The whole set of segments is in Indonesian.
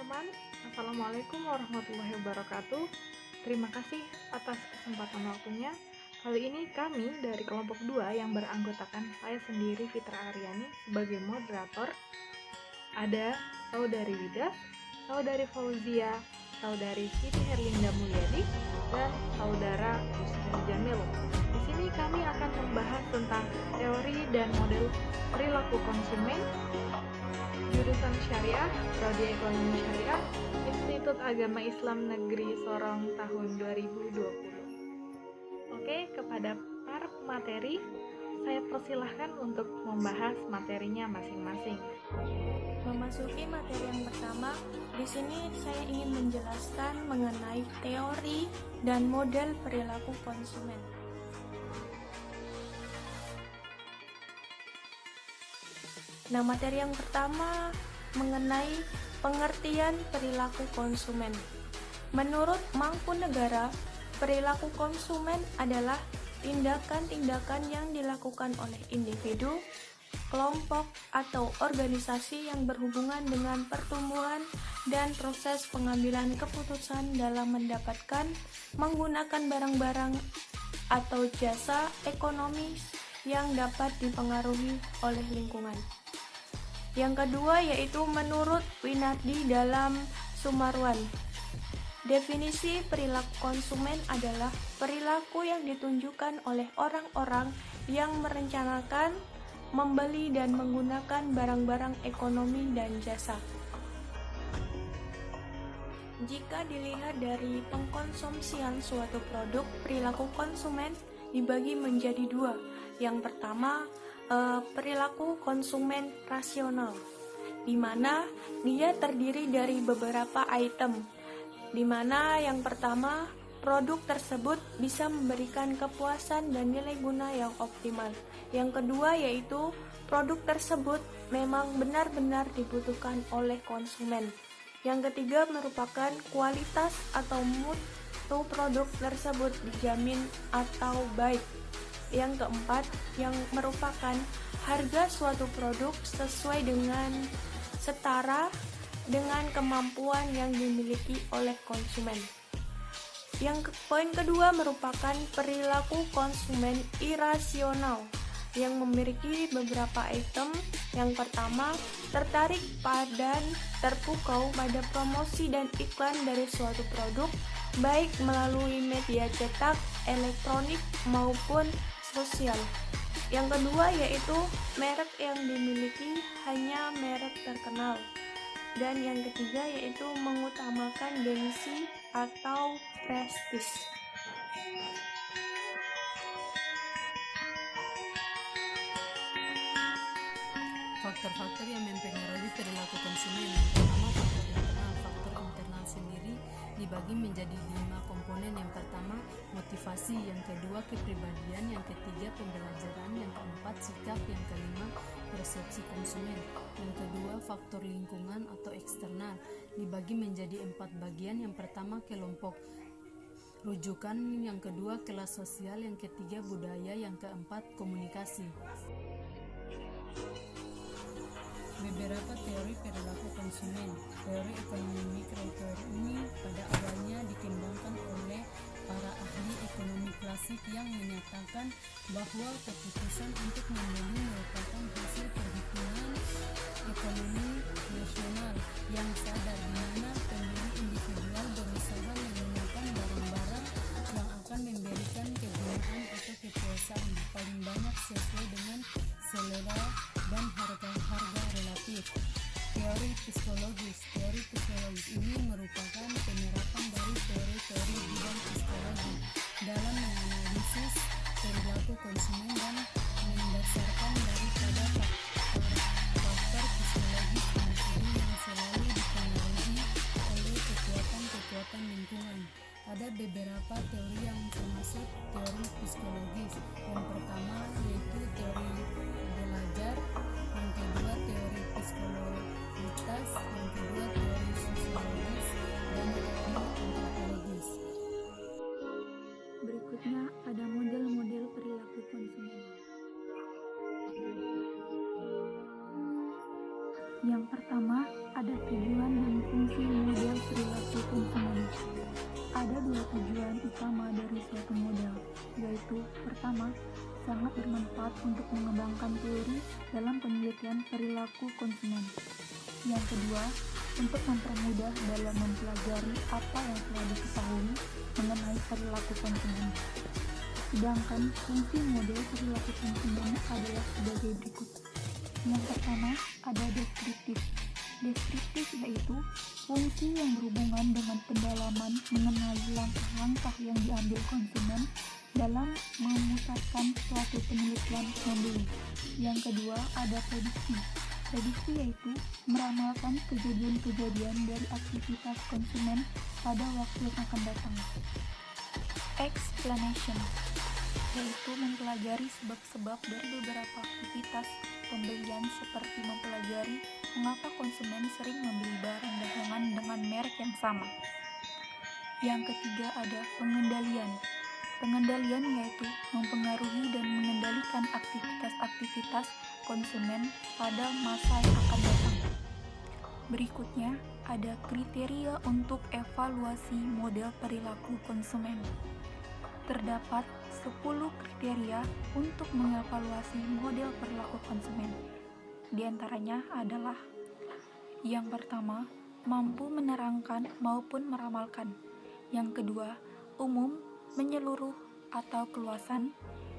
teman-teman, Assalamualaikum warahmatullahi wabarakatuh. Terima kasih atas kesempatan waktunya. Kali ini kami dari kelompok 2 yang beranggotakan saya sendiri Fitra Aryani sebagai moderator. Ada Saudari Widas, Saudari Fauzia, Saudari Siti Herlinda Mulyadi, dan Saudara Yusri Jamil. Di sini kami akan membahas tentang teori dan model perilaku konsumen, jurusan Syariah, Prodi Ekonomi Syariah, Institut Agama Islam Negeri Sorong tahun 2020. Oke, kepada para pemateri, saya persilahkan untuk membahas materinya masing-masing. Memasuki materi yang pertama, di sini saya ingin menjelaskan mengenai teori dan model perilaku konsumen. Nah, materi yang pertama mengenai pengertian perilaku konsumen. Menurut Mangkunegara, perilaku konsumen adalah tindakan-tindakan yang dilakukan oleh individu, kelompok, atau organisasi yang berhubungan dengan pertumbuhan dan proses pengambilan keputusan dalam mendapatkan, menggunakan barang-barang atau jasa ekonomi yang dapat dipengaruhi oleh lingkungan. Yang kedua yaitu menurut Winardi dalam Sumarwan. Definisi perilaku konsumen adalah perilaku yang ditunjukkan oleh orang-orang yang merencanakan, membeli dan menggunakan barang-barang ekonomi dan jasa. Jika dilihat dari pengkonsumsian suatu produk, perilaku konsumen dibagi menjadi dua. Yang pertama, perilaku konsumen rasional, di mana dia terdiri dari beberapa item, di mana yang pertama, produk tersebut bisa memberikan kepuasan dan nilai guna yang optimal. Yang kedua yaitu produk tersebut memang benar-benar dibutuhkan oleh konsumen. Yang ketiga merupakan kualitas atau mutu produk tersebut dijamin atau baik. Yang keempat yang merupakan harga suatu produk sesuai dengan setara dengan kemampuan yang dimiliki oleh konsumen. Yang poin kedua merupakan perilaku konsumen irasional yang memiliki beberapa item. Yang pertama, tertarik dan terpukau pada promosi dan iklan dari suatu produk, baik melalui media cetak, elektronik, maupun sosial. Yang kedua yaitu merek yang dimiliki hanya merek terkenal. Dan yang ketiga yaitu mengutamakan gengsi atau prestis. Faktor-faktor yang mempengaruhi perilaku konsumen. Yang pertama, faktor internal. Faktor internal sendiri dibagi menjadi 5 komponen. Yang pertama, motivasi. Yang kedua, kepribadian. Yang ketiga, pembelajaran. Yang keempat, sikap. Yang kelima, persepsi konsumen. Yang kedua, faktor lingkungan atau eksternal dibagi menjadi 4 bagian. Yang pertama, kelompok rujukan. Yang kedua, kelas sosial. Yang ketiga, budaya. Yang keempat, komunikasi. Beberapa teori perilaku konsumen. Teori ekonomi mikro. Teori ini pada awalnya dikembangkan oleh para ahli ekonomi klasik yang menyatakan bahwa keputusan untuk membeli merupakan hasil perhitungan ekonomi nasional yang sadar, di mana pembeli individual berusaha menggunakan barang-barang yang akan memberikan kegunaan atau kepuasan paling banyak sesuai dengan selera dan harga-harga relatif. Teori psikologis. Teori psikologis ini merupakan penerapan dari teori-teori bidang psikologi dalam menganalisis perilaku konsumen dan mendasarkan daripada faktor psikologis individu yang selalu dipengaruhi oleh kekuatan lingkungan. Ada beberapa teori yang termasuk teori psikologis. Yang pertama yaitu teori belajar, yang kedua teori psikologitas, yang kedua teori sosiologis, dan yang ketiga antropologis. Berikutnya ada model-model perilaku konsumen. Yang pertama ada tujuan dan fungsi tepat untuk mengembangkan teori dalam penelitian perilaku konsumen. Yang kedua, untuk mempermudah dalam mempelajari apa yang telah diketahui mengenai perilaku konsumen. Sedangkan fungsi model perilaku konsumen adalah sebagai berikut. Yang pertama, ada deskriptif. Deskriptif yaitu fungsi yang berhubungan dengan pendalaman mengenai langkah-langkah yang diambil konsumen dalam memusatkan suatu penelitian membeli. Yang kedua, ada prediksi. Prediksi yaitu meramalkan kejadian-kejadian dari aktivitas konsumen pada waktu yang akan datang. Explanation yaitu mempelajari sebab-sebab dari beberapa aktivitas pembelian seperti mempelajari mengapa konsumen sering membeli barang dagangan dengan merek yang sama. Yang ketiga ada pengendalian. Pengendalian yaitu mempengaruhi dan mengendalikan aktivitas-aktivitas konsumen pada masa yang akan datang. Berikutnya ada kriteria untuk evaluasi model perilaku konsumen. Terdapat 10 kriteria untuk mengevaluasi model perilaku konsumen. Di antaranya adalah: yang pertama, mampu menerangkan maupun meramalkan. Yang kedua, umum, menyeluruh atau keluasan.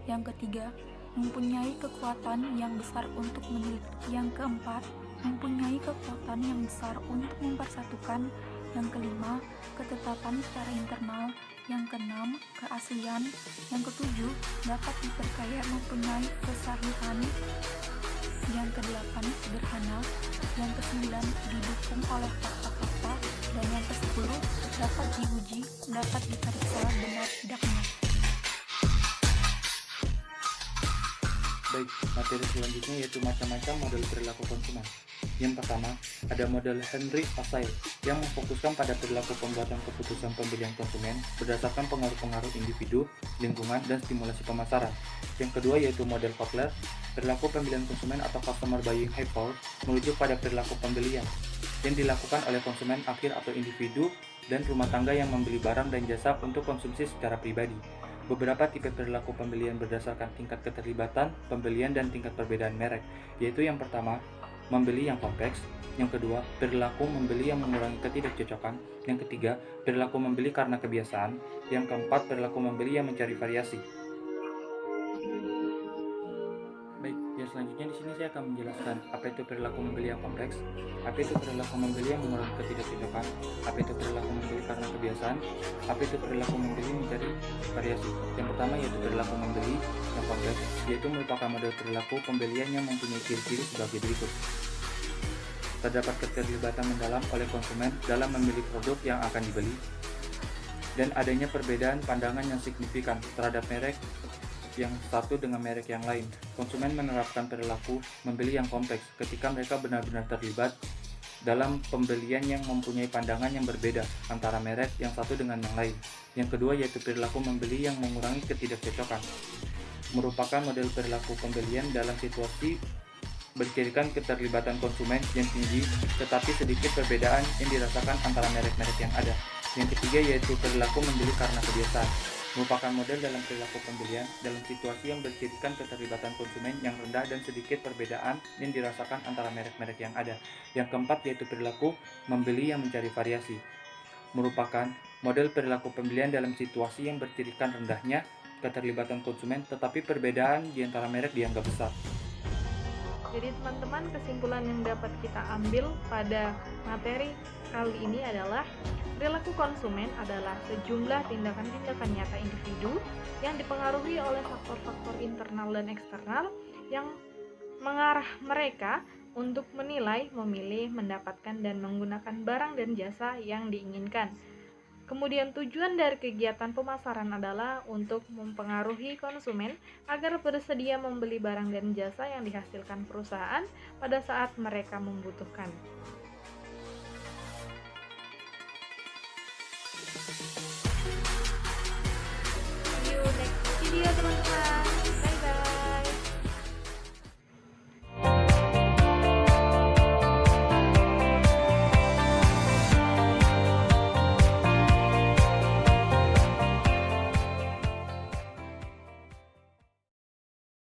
Yang ketiga, mempunyai kekuatan yang besar untuk meneliti. Yang keempat, mempunyai kekuatan yang besar untuk mempersatukan. Yang kelima, ketetapan secara internal. Yang keenam, keaslian. Yang ketujuh, dapat dipercaya mempunyai kesahihan. Yang kedelapan, sederhana. Yang kesembilan, didukung oleh fakta-fakta. Dan yang kesepuluh, dapat diuji, dapat diperiksa benar tidaknya. Baik, materi selanjutnya yaitu macam-macam model perilaku konsumen. Yang pertama, ada model Henry Asai yang memfokuskan pada perilaku pembuatan keputusan pembelian konsumen berdasarkan pengaruh-pengaruh individu, lingkungan, dan stimulasi pemasaran. Yang kedua yaitu model Kotler, perilaku pembelian konsumen atau customer buying behavior merujuk pada perilaku pembelian yang dilakukan oleh konsumen akhir atau individu dan rumah tangga yang membeli barang dan jasa untuk konsumsi secara pribadi. Beberapa tipe perilaku pembelian berdasarkan tingkat keterlibatan pembelian dan tingkat perbedaan merek, yaitu yang pertama, membeli yang kompleks. Yang kedua, perilaku membeli yang mengurangi ketidakcocokan. Yang ketiga, perilaku membeli karena kebiasaan. Yang keempat, perilaku membeli yang mencari variasi. Baik, yang selanjutnya di sini saya akan menjelaskan apa itu perilaku membeli yang kompleks, apa itu perilaku membeli yang mengurangi ketidakcocokan, apa itu perilaku membeli karena kebiasaan, apa itu perilaku membeli mencari variasi. Yang pertama yaitu perilaku membeli yang kompleks, yaitu merupakan model perilaku pembelian yang mempunyai ciri-ciri sebagai berikut. Terdapat keterlibatan mendalam oleh konsumen dalam memilih produk yang akan dibeli, dan adanya perbedaan pandangan yang signifikan terhadap merek yang satu dengan merek yang lain. Konsumen menerapkan perilaku membeli yang kompleks ketika mereka benar-benar terlibat dalam pembelian yang mempunyai pandangan yang berbeda antara merek yang satu dengan yang lain. Yang kedua yaitu perilaku membeli yang mengurangi ketidakcocokan, merupakan model perilaku pembelian dalam situasi bercirikan keterlibatan konsumen yang tinggi tetapi sedikit perbedaan yang dirasakan antara merek-merek yang ada. Yang ketiga yaitu perilaku membeli karena kebiasaan, merupakan model dalam perilaku pembelian dalam situasi yang bercirikan keterlibatan konsumen yang rendah dan sedikit perbedaan yang dirasakan antara merek-merek yang ada. Yang keempat yaitu perilaku membeli yang mencari variasi, merupakan model perilaku pembelian dalam situasi yang bercirikan rendahnya keterlibatan konsumen tetapi perbedaan di antara merek dianggap besar. Jadi teman-teman, kesimpulan yang dapat kita ambil pada materi kali ini adalah perilaku konsumen adalah sejumlah tindakan-tindakan nyata individu yang dipengaruhi oleh faktor-faktor internal dan eksternal yang mengarah mereka untuk menilai, memilih, mendapatkan, dan menggunakan barang dan jasa yang diinginkan. Kemudian tujuan dari kegiatan pemasaran adalah untuk mempengaruhi konsumen agar bersedia membeli barang dan jasa yang dihasilkan perusahaan pada saat mereka membutuhkan. See you next video teman-teman.